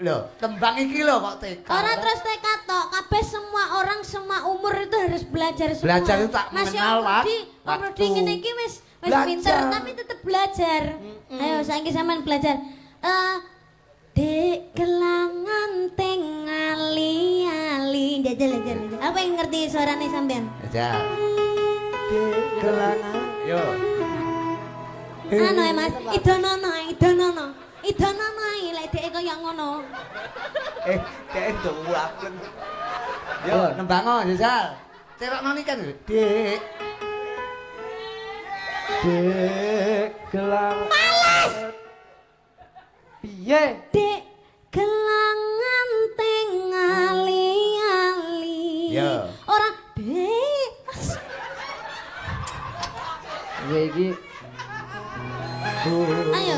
Loh, tembang iki lho kok TK. Ora terus TK tok, kabeh semua orang semua umur itu harus belajar semua. Belajar itu tak mengenal waktu. Waktu ngene iki wis pinter tapi tetep belajar. Ayo saiki sampean belajar. Dek kelangan teng ali-ali. Jajal. Apa yang ngerti suarane sampean? Jajal. Dek kelangan. Yo. Anu Mas, idonono. Idonono lek dek kaya ngono. Dek ndowuaken. Yo, nembango jajal. Cerokno iki kan, Dik. Dek kelangan. Males. Piye? Dek kelangan teng ali-ali. Yo. Ora dek. Ya iki. Ayo.